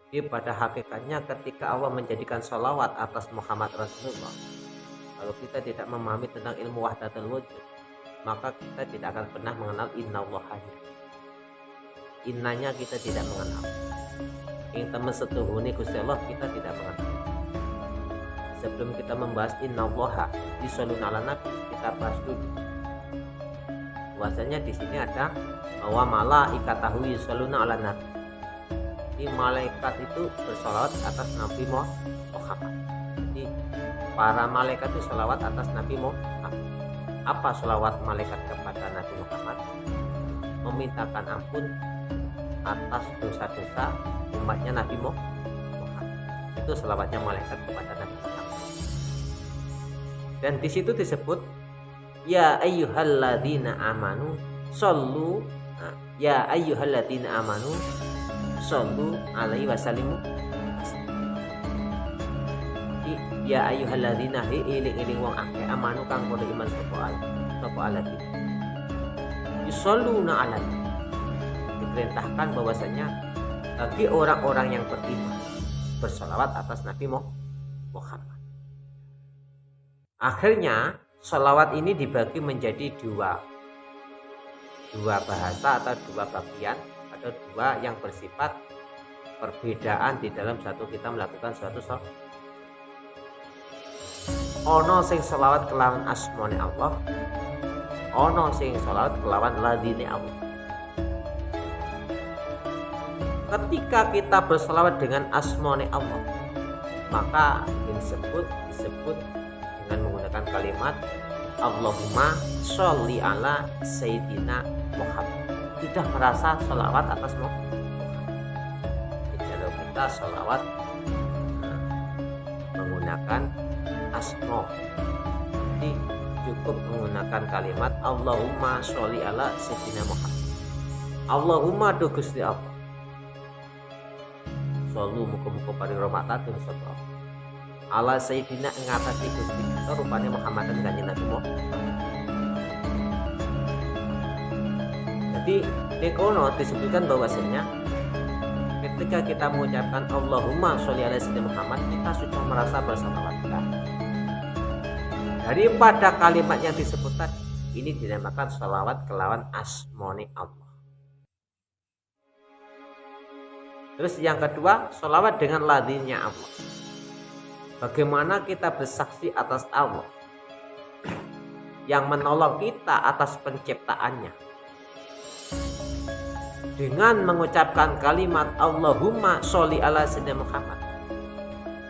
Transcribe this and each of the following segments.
Jadi pada hakikatnya ketika Allah menjadikan sholawat atas Muhammad Rasulullah, kalau kita tidak memahami tentang ilmu wahdatul wujud, maka kita tidak akan pernah mengenal innallahanya. Innanya kita tidak mengenal. Yang teman setuhuni Gusti Allah kita tidak mengenal. Sebelum kita membahas innallaha yusholluna ala nabi, kita bahas dulu bahwasanya di sini ada bahwa malaikatahu yusholluna ala nabi. Jadi malaikat itu bersolawat atas Nabi Muhammad. Jadi para malaikat itu solawat atas Nabi Muhammad. Apa solawat malaikat kepada Nabi Muhammad? Memintakan ampun atas dosa-dosa umatnya Nabi Muhammad. Itu selawatnya malaikat kepada Nabi Muhammad. Dan di situ disebut ya ayyuhalladzina amanu shollu, ya ayyuhalladzina amanu shollu alaihi wasallimu. Ya ayyuhalladzina iling wong akeh amanu kang padha iman sapa alati yusholluna ala. Diperintahkan bahwasanya bagi orang-orang yang beriman bersolawat atas Nabi Muhammad. Akhirnya sholawat ini dibagi menjadi dua bahasa atau dua bagian atau dua yang bersifat perbedaan di dalam satu kita melakukan suatu sholawat. Ono sing sholawat kelawan asmone Allah, ono sing sholawat kelawan ladine Allah. Ketika kita bersolawat dengan asmone Allah, maka disebut dengan menggunakan kalimat Allahumma sholli ala Sayyidina Muhammad. Sudah merasa sholawat atas Muhammad. Kalau kita sholawat menggunakan asma, jadi cukup menggunakan kalimat Allahumma sholli ala Sayyidina Muhammad. Allahumma do Gusti Allah shollu muga-muga paring rahmataken sapa ala Sayyidina ing atase Gusti kita rupane Muhammad dan kanjeng Nabi Muhammad. Jadi di kono disebutkan bahwasanya ketika kita mengucapkan Allahumma sholli ala Sayyidina Muhammad, kita sudah merasa bersolawat. Daripada kalimat yang disebut tadi, ini dinamakan sholawat kelawan asmone Allah. Terus yang kedua, sholawat dengan ladhinya Allah. Bagaimana kita bersaksi atas Allah yang menolong kita atas penciptaannya dengan mengucapkan kalimat Allahumma sholli ala Sayyidina Muhammad,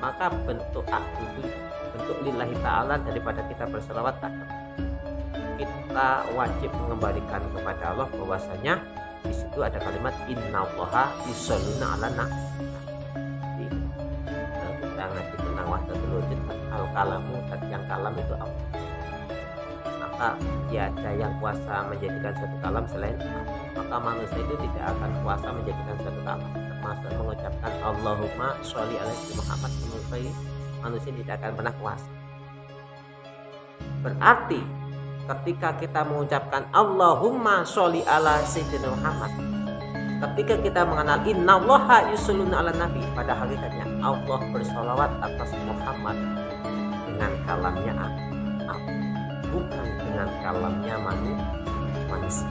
maka bentuk bentuk lillahi ta'ala daripada kita berselawat, kita wajib mengembalikan kepada Allah bahwasanya di situ ada kalimat innallaha yusholluna ala nabi. Kalau kita ngaji tentang wahdatul wujud, al-kalamu, yang kalam itu Allah, maka tiada yang kuasa menjadikan suatu kalam selain Allah. Maka manusia itu tidak akan kuasa menjadikan suatu kalam, termasuk mengucapkan Allahumma sholli ala Sayyidina Muhammad. Manusia tidak akan pernah kuasa. Berarti ketika kita mengucapkan Allahumma sholli ala Sayyidina Muhammad, ketika kita mengenal innallaha yusholluna ala nabi, pada hakikatnya Allah bersolawat atas Muhammad dengan kalamnya Allah, bukan dengan kalamnya manusia.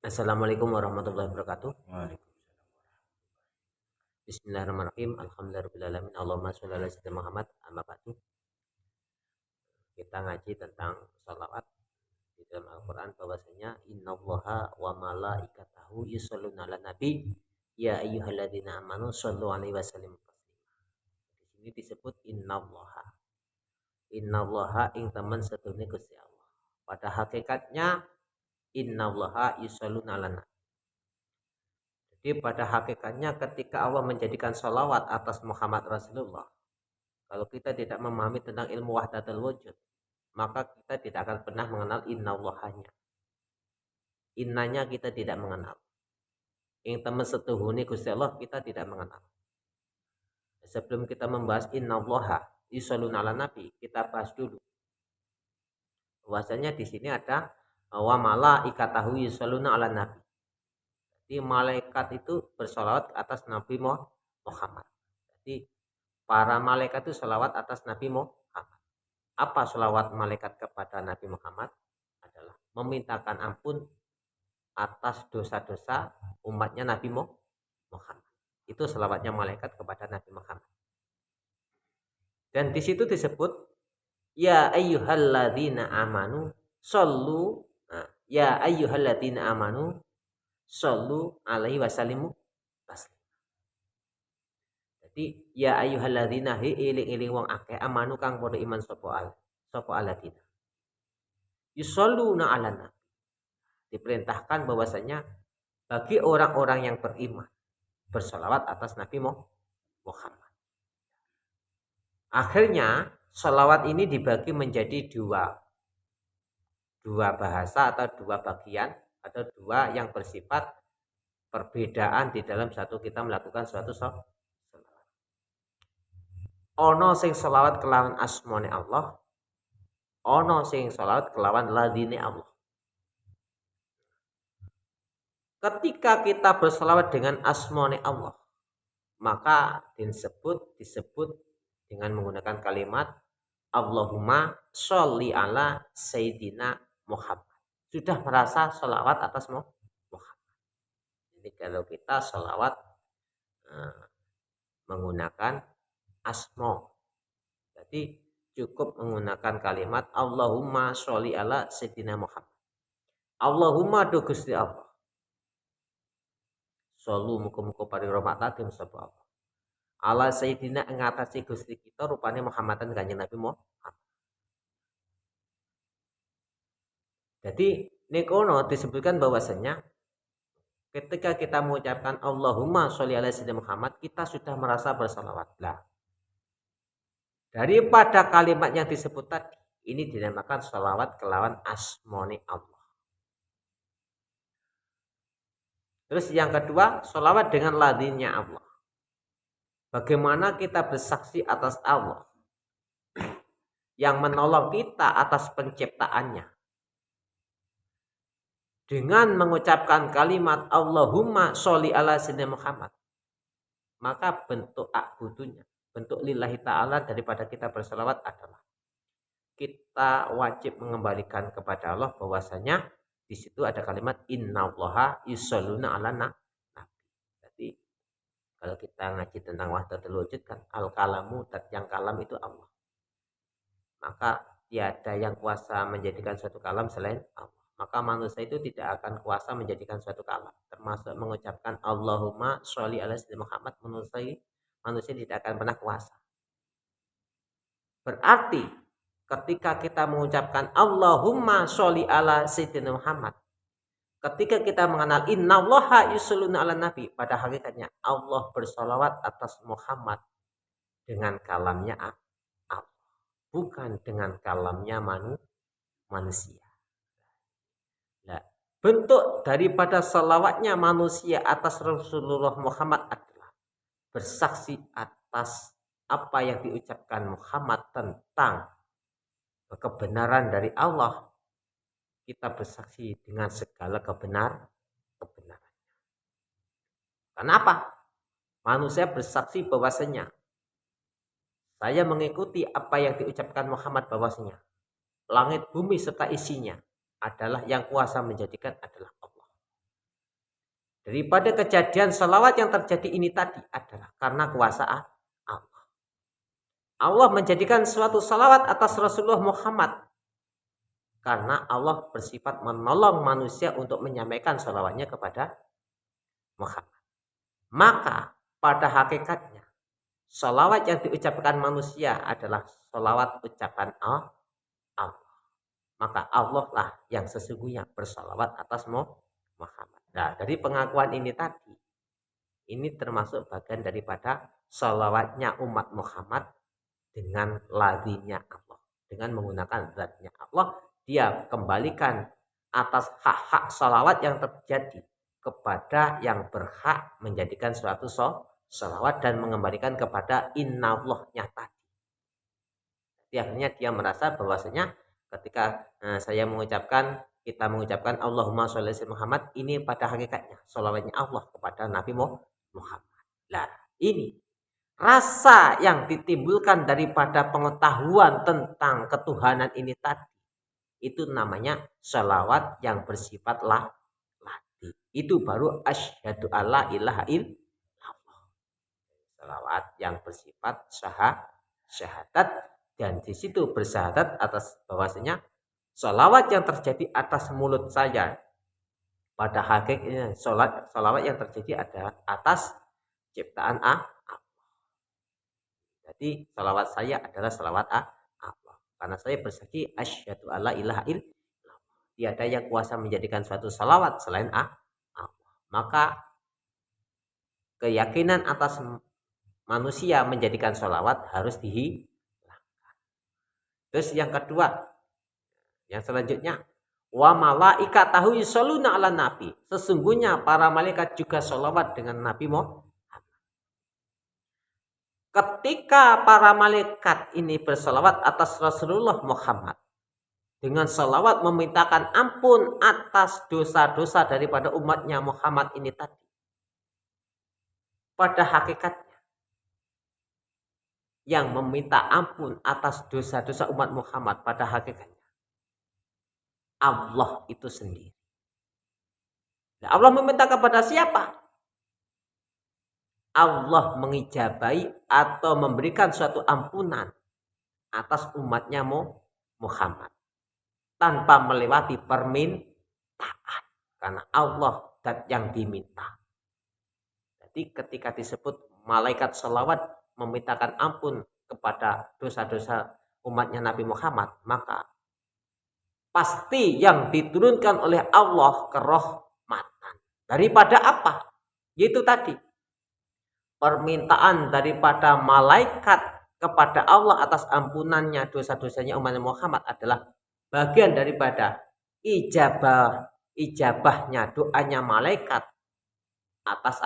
Assalamualaikum warahmatullahi wabarakatuh. Bismillahirrahmanirrahim. Alhamdulillahirrahmanirrahim. Allahumma sholli ala Sayyidina Muhammad. Amma ba'du. Kita ngaji tentang sholawat di dalam Al-Quran bahwasanya innallaha wa malaikatahu yusholluna ala nabi ya ayyuhalladzina amanu shollu alaihi wasallimu taslima. Di sini disebut innallaha ing teman sedunia Gusti Allah. Pada hakikatnya innallaha yusholluna ala nabi. Jadi pada hakikatnya ketika Allah menjadikan sholawat atas Muhammad Rasulullah, kalau kita tidak memahami tentang ilmu wahdatul wujud, maka kita tidak akan pernah mengenal innallahanya. Innanya kita tidak mengenal. Ing temen setuhune Gusti Allah kita tidak mengenal. Sebelum kita membahas innallaha yusholluna ala nabi, kita bahas dulu bahwasanya di sini ada wa malaikatahu yusholluna ala nabi. Jadi malaikat itu bersolawat ke atas Nabi Muhammad. Jadi para malaikat itu solawat atas Nabi Muhammad. Apa solawat malaikat kepada Nabi Muhammad? Adalah memintakan ampun atas dosa-dosa umatnya Nabi Muhammad. Itu selawatnya malaikat kepada Nabi Muhammad. Dan di situ disebut ya ayyuhalladzina amanu shollu. Nah, ya ayyuhalladzina amanu shollu alaihi wasallimu taslima. Jadi ya ayyuhalladzina hi iling-iling wong akeh amanu kang padha iman sapa alladzina yusholluna ala nabi. Diperintahkan bahwasanya bagi orang-orang yang beriman bersolawat atas Nabi Muhammad. Akhirnya sholawat ini dibagi menjadi dua bahasa atau dua bagian atau dua yang bersifat perbedaan di dalam satu kita melakukan suatu sholawat. Ono sing sholawat kelawan asmone Allah, ono sing sholawat kelawan ladine Allah. Ketika kita bersolawat dengan asmone Allah, maka disebut dengan menggunakan kalimat Allahumma sholli ala Sayyidina Muhammad. Sudah merasa sholawat atas Muhammad. Jadi kalau kita sholawat menggunakan asmo, jadi cukup menggunakan kalimat Allahumma sholli ala Sayyidina Muhammad. Allahumma do Gusti Allah. Solu muka-muka pari rahmat sapa Allah. Ala Sayyidina ngatasi Gusti kita rupane Muhammadan kanjeng Nabi Muhammad. Jadi nekono disebutkan bahwasanya ketika kita mengucapkan Allahumma sholli ala Sayyidina Muhammad, kita sudah merasa bersalawat. Lah, daripada kalimat yang disebut tadi, ini dinamakan salawat kelawan asmoni Allah. Terus yang kedua, salawat dengan ladinnya Allah. Bagaimana kita bersaksi atas Allah yang menolong kita atas penciptaannya dengan mengucapkan kalimat Allahumma sholli ala Sayyidina Muhammad, maka bentuk akbudunya, bentuk lillahi ta'ala daripada kita bersalawat adalah kita wajib mengembalikan kepada Allah bahwasanya di situ ada kalimat innallaha yusholluna ala nabi. Jadi kalau kita ngaji tentang wahdatul wujud kan al-kalamu, yang kalam itu Allah. Maka tiada yang kuasa menjadikan suatu kalam selain Allah. Maka manusia itu tidak akan kuasa menjadikan suatu kalam. Termasuk mengucapkan Allahumma sholli ala Sayyidina Muhammad, manusia tidak akan pernah kuasa. Berarti ketika kita mengucapkan Allahumma sholli ala Sayyidina Muhammad, ketika kita mengenal innallaha yusholluna ala nabi, pada hakikatnya Allah bersolawat atas Muhammad dengan kalamnya Allah, bukan dengan kalamnya manusia. Nah, bentuk daripada salawatnya manusia atas Rasulullah Muhammad adalah bersaksi atas apa yang diucapkan Muhammad tentang kebenaran dari Allah. Kita bersaksi dengan segala kebenarannya. Kenapa? Manusia bersaksi bahwasanya saya mengikuti apa yang diucapkan Muhammad bahwasanya langit bumi serta isinya adalah yang kuasa menjadikan adalah Allah. Daripada kejadian salawat yang terjadi ini tadi adalah karena kuasa Allah. Allah menjadikan suatu salawat atas Rasulullah Muhammad karena Allah bersifat menolong manusia untuk menyampaikan salawatnya kepada Muhammad. Maka pada hakikatnya salawat yang diucapkan manusia adalah salawat ucapan Allah. Maka Allah lah yang sesungguhnya bersalawat atas Muhammad. Nah, dari pengakuan ini tadi, ini termasuk bagian daripada salawatnya umat Muhammad dengan ladinya Allah, dengan menggunakan zatnya Allah, dia kembalikan atas hak-hak salawat yang terjadi kepada yang berhak menjadikan suatu sholawat dan mengembalikan kepada innallahnya tadi. Jadi akhirnya dia merasa bahwasanya ketika kita mengucapkan Allahumma sholli ala Muhammad, ini pada hakikatnya sholawatnya Allah kepada Nabi Muhammad. Nah, ini rasa yang ditimbulkan daripada pengetahuan tentang ketuhanan ini tadi, itu namanya sholawat yang bersifat lati. Itu baru asyhadu alla ilaha illallah, sholawat yang bersifat syahadat. Dan di situ bersyahadat atas bahwasanya sholawat yang terjadi atas mulut saya pada hakikatnya sholawat yang terjadi ada atas ciptaan Allah. Jadi sholawat saya adalah sholawat Allah, karena saya bersaksi asyhadu alla ilaha illallah, tiada yang kuasa menjadikan suatu sholawat selain Allah. Maka keyakinan atas manusia menjadikan sholawat harus dihilangkan. Terus yang kedua, yang selanjutnya, wa malaikatahu yusholluna ala nabi, sesungguhnya para malaikat juga sholawat dengan Nabi Muhammad. Ketika para malaikat ini bersolawat atas Rasulullah Muhammad dengan sholawat memintakan ampun atas dosa-dosa daripada umatnya Muhammad ini tadi, pada hakikatnya yang meminta ampun atas dosa-dosa umat Muhammad pada hakikatnya Allah itu sendiri. Nah, Allah meminta kepada siapa? Allah mengijabai atau memberikan suatu ampunan atas umatnya Muhammad tanpa melewati permintaan, karena Allah dat yang diminta. Jadi ketika disebut malaikat sholawat memintakan ampun kepada dosa-dosa umatnya Nabi Muhammad, maka pasti yang diturunkan oleh Allah kerahmatan. Daripada apa? Yaitu tadi permintaan daripada malaikat kepada Allah atas ampunannya dosa-dosanya umat Muhammad adalah bagian daripada ijabahnya doanya malaikat atas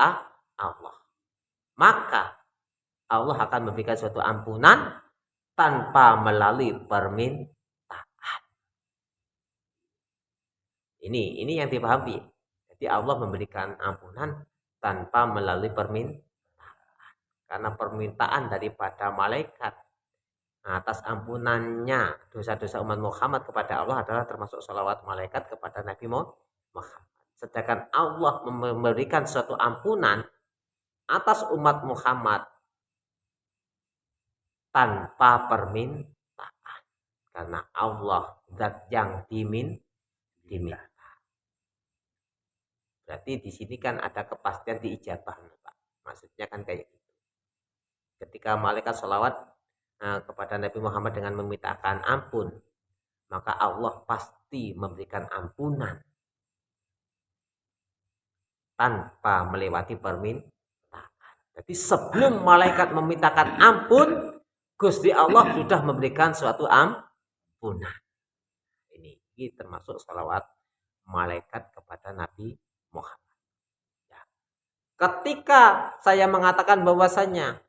Allah. Maka Allah akan memberikan suatu ampunan tanpa melalui permintaan. Ini yang dipahami. Jadi Allah memberikan ampunan tanpa melalui permintaan. Karena permintaan daripada malaikat atas ampunannya dosa-dosa umat Muhammad kepada Allah adalah termasuk salawat malaikat kepada Nabi Muhammad. Sedangkan Allah memberikan suatu ampunan atas umat Muhammad tanpa permintaan, karena Allah zat yang diminta. Berarti di sini kan ada kepastian diijabah, Pak. Maksudnya kan kayak gitu. Ketika malaikat sholawat kepada Nabi Muhammad dengan memintakan ampun, maka Allah pasti memberikan ampunan tanpa melewati permintaan. Jadi sebelum malaikat memintakan ampun, Gusti Allah sudah memberikan suatu ampunan. Ini termasuk salawat malaikat kepada Nabi Muhammad. Ya. Ketika saya mengatakan bahwasanya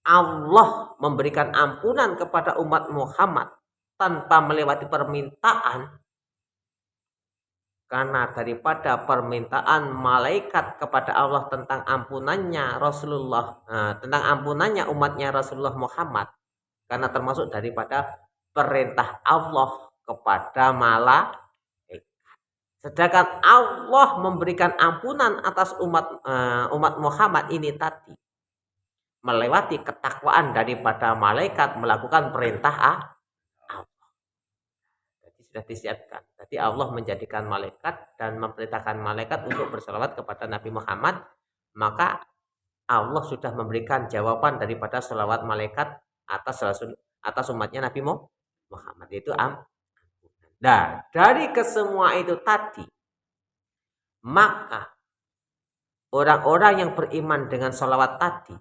Allah memberikan ampunan kepada umat Muhammad tanpa melewati permintaan, karena daripada permintaan malaikat kepada Allah tentang ampunannya Rasulullah, tentang ampunannya umatnya Rasulullah Muhammad, karena termasuk daripada perintah Allah kepada malaikat. Sedangkan Allah memberikan ampunan atas umat Muhammad ini tadi melewati ketakwaan daripada malaikat melakukan perintah Allah. Jadi sudah disiapkan. Jadi Allah menjadikan malaikat dan memerintahkan malaikat untuk bersalawat kepada Nabi Muhammad, maka Allah sudah memberikan jawaban daripada salawat malaikat atas umatnya Nabi Muhammad, yaitu ampunan. Nah, dari kesemua itu tadi, maka orang-orang yang beriman dengan salawat tadi,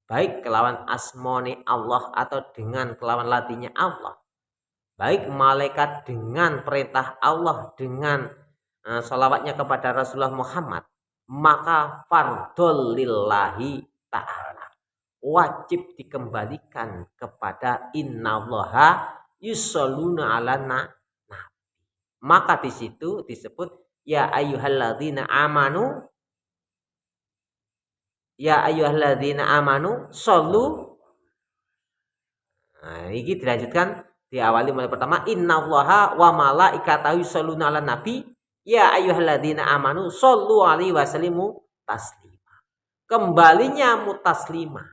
baik kelawan asmoni Allah atau dengan kelawan latinya Allah, baik malaikat dengan perintah Allah dengan salawatnya kepada Rasulullah Muhammad, maka fardhul lillahi ta'ala, wajib dikembalikan kepada innallaha yusholluna ala nabi. Maka di situ disebut ya ayyuhalladzina amanu, ya ayyuhalladzina amanu shollu. Nah, ini dilanjutkan, diawali mulai pertama innallaha wa malaikatahu yusholluna ala nabi ya ayyuhalladzina amanu shollu alaihi wasallimu taslima. Kembalinya mutaslima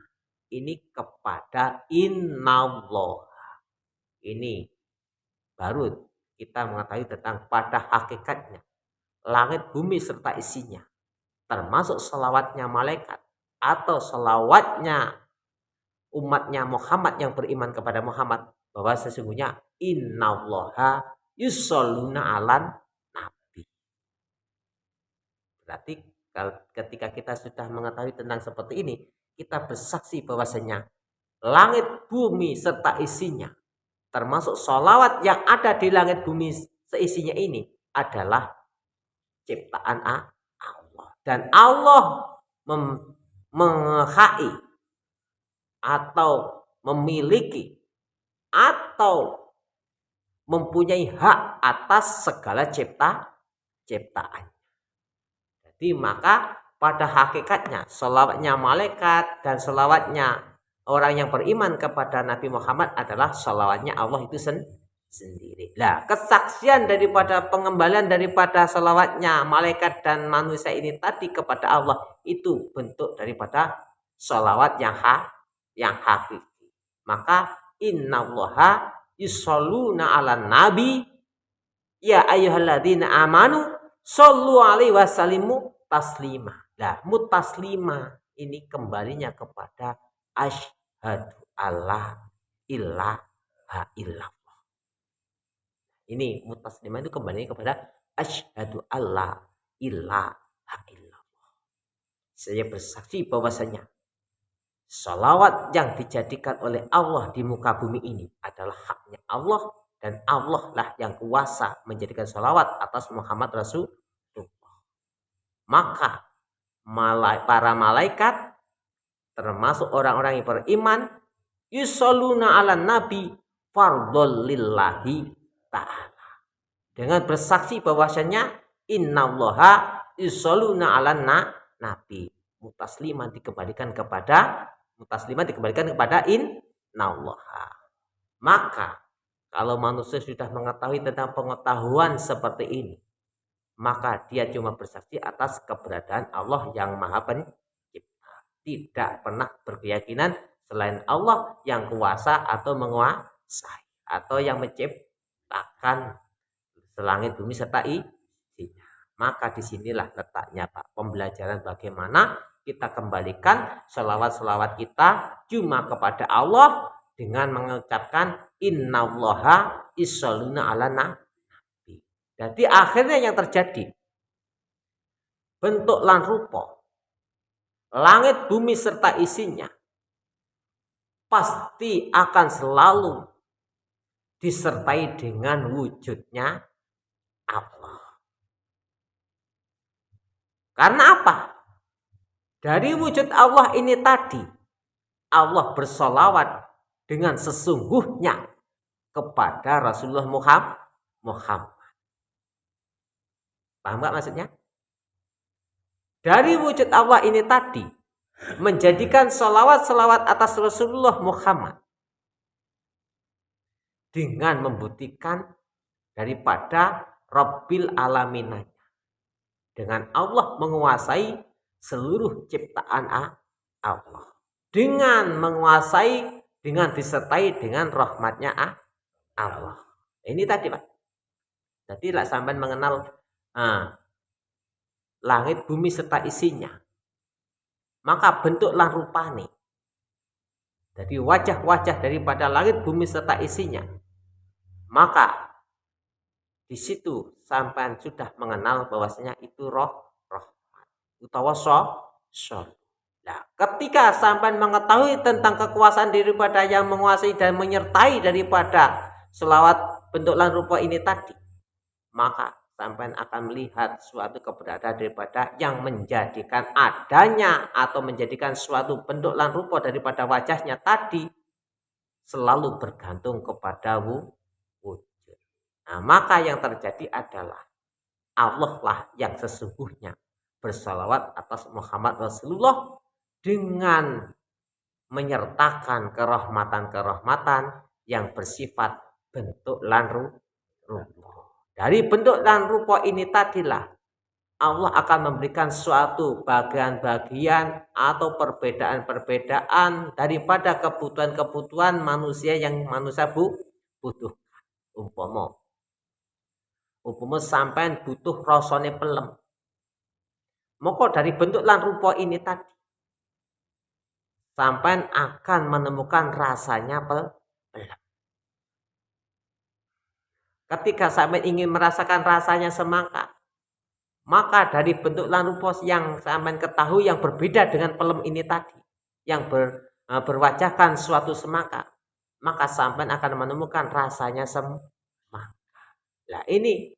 ini kepada innallah. Ini baru kita mengetahui tentang pada hakikatnya langit bumi serta isinya, termasuk selawatnya malaikat atau selawatnya umatnya Muhammad yang beriman kepada Muhammad, bahwa sesungguhnya innallaha yusholluna alan nabi. Berarti ketika kita sudah mengetahui tentang seperti ini, kita bersaksi bahwasanya langit bumi serta isinya, termasuk sholawat yang ada di langit bumi seisinya ini adalah ciptaan Allah. Dan Allah menghai atau memiliki atau mempunyai hak atas segala ciptaan. Jadi maka pada hakikatnya sholawatnya malaikat dan sholawatnya orang yang beriman kepada Nabi Muhammad adalah sholawatnya Allah itu sendiri. Nah, kesaksian daripada pengembalian daripada sholawatnya malaikat dan manusia ini tadi kepada Allah itu bentuk daripada sholawat yang hakiki. Maka innallaha yusholluna ala nabi ya ayyuhalladzina amanu shollu alaihi wasallimu taslima. Nah, mutaslima ini kembalinya kepada asyhadu alla ilaha illallah. Ini mutaslima itu kembali kepada asyhadu alla ilaha illallah. Saya bersaksi bahwasanya sholawat yang dijadikan oleh Allah di muka bumi ini adalah haknya Allah, dan Allah lah yang kuasa menjadikan sholawat atas Muhammad Rasulullah. Maka para malaikat termasuk orang-orang yang beriman yusholluna ala nabi fardhul lillahi ta'ala, dengan bersaksi bahwasanya innallaha yusholluna ala nabi. Mutasliman dikembalikan kepada innallaha. Maka kalau manusia sudah mengetahui tentang pengetahuan seperti ini, maka dia cuma bersaksi atas keberadaan Allah yang Maha Pencipta, tidak pernah berkeyakinan selain Allah yang kuasa atau menguasai atau yang menciptakan langit bumi serta isinya. Maka disinilah letaknya Pak, pembelajaran bagaimana kita kembalikan selawat-selawat kita cuma kepada Allah dengan mengucapkan innallaha yusholluna ala nabi. Jadi akhirnya yang terjadi, bentuk lan rupa langit bumi serta isinya pasti akan selalu disertai dengan wujudnya Allah. Karena apa? Dari wujud Allah ini tadi, Allah bersolawat dengan sesungguhnya kepada Rasulullah Muhammad. Paham gak maksudnya? Dari wujud Allah ini tadi menjadikan salawat-salawat atas Rasulullah Muhammad dengan membuktikan daripada Rabbil Alaminanya, dengan Allah menguasai seluruh ciptaan Allah, dengan menguasai, dengan disertai dengan rahmatnya Allah. Ini tadi Pak. Jadi lah sampai mengenal langit bumi serta isinya, maka bentuklah rupane. Jadi wajah-wajah daripada langit bumi serta isinya, maka di situ sampai sudah mengenal bahwasanya itu rahmat utawa syol. Nah, ketika sampai mengetahui tentang kekuasaan daripada yang menguasai dan menyertai daripada selawat bentuk lan rupa ini tadi, maka sampai akan melihat suatu keberadaan daripada yang menjadikan adanya atau menjadikan suatu bentuk lan rupa daripada wajahnya tadi selalu bergantung kepada wujud. Nah, maka yang terjadi adalah Allah lah yang sesungguhnya bersalawat atas Muhammad Rasulullah dengan menyertakan kerahmatan-kerahmatan yang bersifat bentuk lan rupa. Dari bentuk dan rupa ini tadilah Allah akan memberikan suatu bagian-bagian atau perbedaan-perbedaan daripada kebutuhan-kebutuhan manusia yang manusia butuh. Umpama sampai butuh rasane pelem. Maka dari bentuk lan rupa ini tadi sampai akan menemukan rasanya pelem. Ketika sampai ingin merasakan rasanya semangka, maka dari bentuk lan rupa yang sampai ketahui yang berbeda dengan pelem ini tadi, yang berwajahkan suatu semangka, maka sampai akan menemukan rasanya semangka. Nah, ini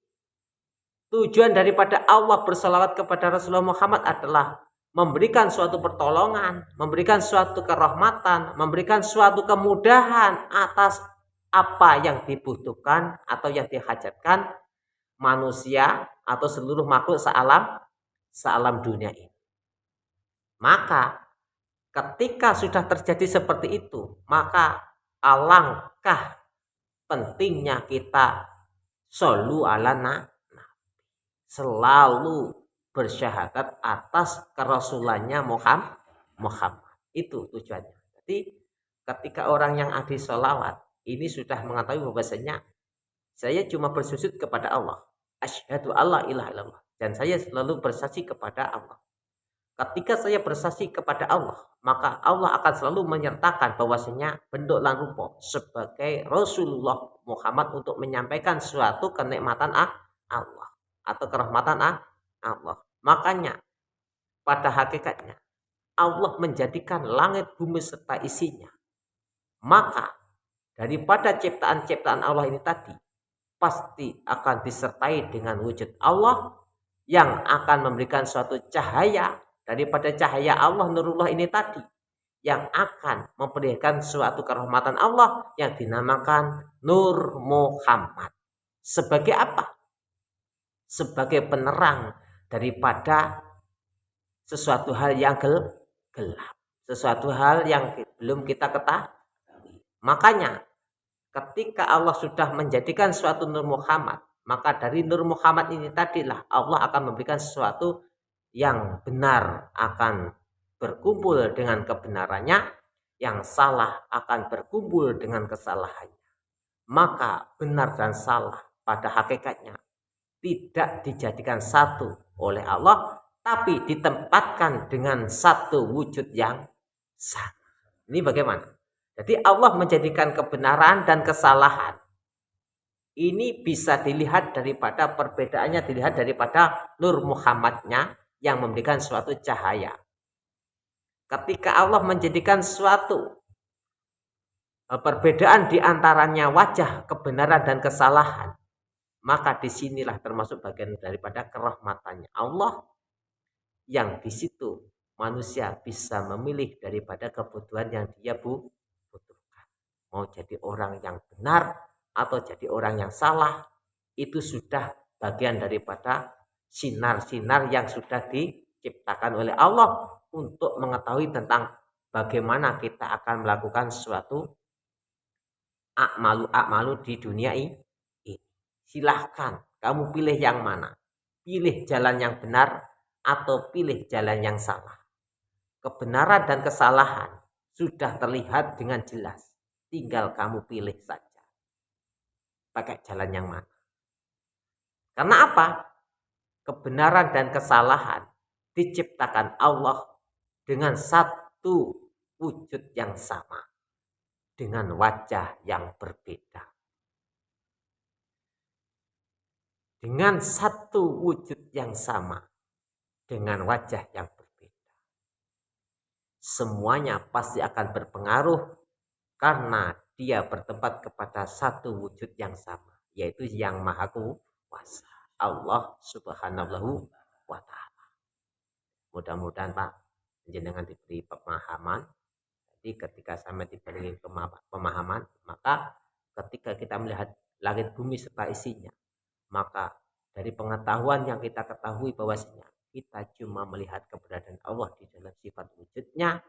tujuan daripada Allah bersalawat kepada Rasulullah Muhammad adalah memberikan suatu pertolongan, memberikan suatu kerahmatan, memberikan suatu kemudahan atas apa yang dibutuhkan atau yang dihajatkan manusia atau seluruh makhluk sealam dunia ini. Maka ketika sudah terjadi seperti itu, maka alangkah pentingnya kita shollu ala nabi, selalu bersyahadat atas kerasulannya Muhammad. Itu tujuannya. Jadi ketika orang yang ahli sholawat ini sudah mengetahui bahwasanya saya cuma bersujud kepada Allah, asyhadu alla ilaha illallah, dan saya selalu bersaksi kepada Allah. Ketika saya bersaksi kepada Allah, maka Allah akan selalu menyertakan bahwasanya bentuk lan rupa sebagai Rasulullah Muhammad untuk menyampaikan suatu kenikmatan Allah atau kerahmatan Allah. Makanya pada hakikatnya Allah menjadikan langit bumi serta isinya. Maka daripada ciptaan-ciptaan Allah ini tadi pasti akan disertai dengan wujud Allah yang akan memberikan suatu cahaya daripada cahaya Allah nurullah ini tadi yang akan memberikan suatu kerahmatan Allah yang dinamakan Nur Muhammad. Sebagai apa? Sebagai penerang daripada sesuatu hal yang gelap, sesuatu hal yang belum kita ketahui. Makanya ketika Allah sudah menjadikan suatu Nur Muhammad, maka dari Nur Muhammad ini tadilah Allah akan memberikan sesuatu yang benar akan berkumpul dengan kebenarannya, yang salah akan berkumpul dengan kesalahannya. Maka benar dan salah pada hakikatnya tidak dijadikan satu oleh Allah, tapi ditempatkan dengan satu wujud yang sama. Ini bagaimana? Jadi Allah menjadikan kebenaran dan kesalahan. Ini bisa dilihat daripada perbedaannya, dilihat daripada Nur Muhammadnya yang memberikan suatu cahaya. Ketika Allah menjadikan suatu perbedaan di antaranya wajah kebenaran dan kesalahan, maka disinilah termasuk bagian daripada kerahmatannya Allah yang di situ manusia bisa memilih daripada kebutuhan yang dia butuhkan. Mau jadi orang yang benar atau jadi orang yang salah, itu sudah bagian daripada sinar-sinar yang sudah diciptakan oleh Allah untuk mengetahui tentang bagaimana kita akan melakukan suatu akmalu di dunia ini. Silahkan kamu pilih yang mana, pilih jalan yang benar atau pilih jalan yang salah. Kebenaran dan kesalahan sudah terlihat dengan jelas. Tinggal kamu pilih saja pakai jalan yang mana. Karena apa? Kebenaran dan kesalahan diciptakan Allah dengan satu wujud yang sama, dengan wajah yang berbeda. Dengan satu wujud yang sama, dengan wajah yang berbeda. Semuanya pasti akan berpengaruh karena dia bertempat kepada satu wujud yang sama, yaitu yang Maha Kuasa, Allah Subhanahu wa Ta'ala. Mudah-mudahan Pak jenengan diberi pemahaman. Jadi ketika sampai diberi pemahaman, maka ketika kita melihat langit bumi serta isinya, maka dari pengetahuan yang kita ketahui bahwasanya kita cuma melihat keberadaan Allah di dalam sifat wujudnya,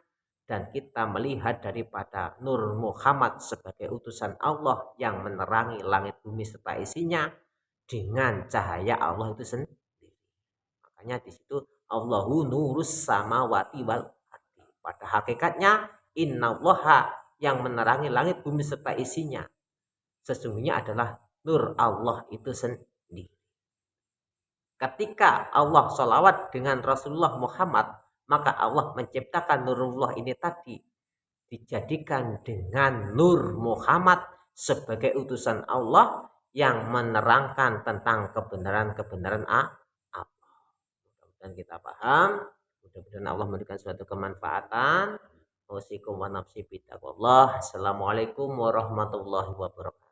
dan kita melihat daripada Nur Muhammad sebagai utusan Allah yang menerangi langit bumi serta isinya dengan cahaya Allah itu sendiri. Makanya di situ Allahu nurus samawati wal ardi. Pada hakikatnya innallaha yang menerangi langit bumi serta isinya sesungguhnya adalah nur Allah itu sendiri. Ketika Allah sholawat dengan Rasulullah Muhammad, maka Allah menciptakan nurullah ini tadi dijadikan dengan nur Muhammad sebagai utusan Allah yang menerangkan tentang kebenaran-kebenaran Allah. Mudah-mudahan kita paham, mudah-mudahan Allah memberikan suatu kemanfaatan. Wasikum wa nafsi bittaqwallah. Assalamualaikum warahmatullahi wabarakatuh.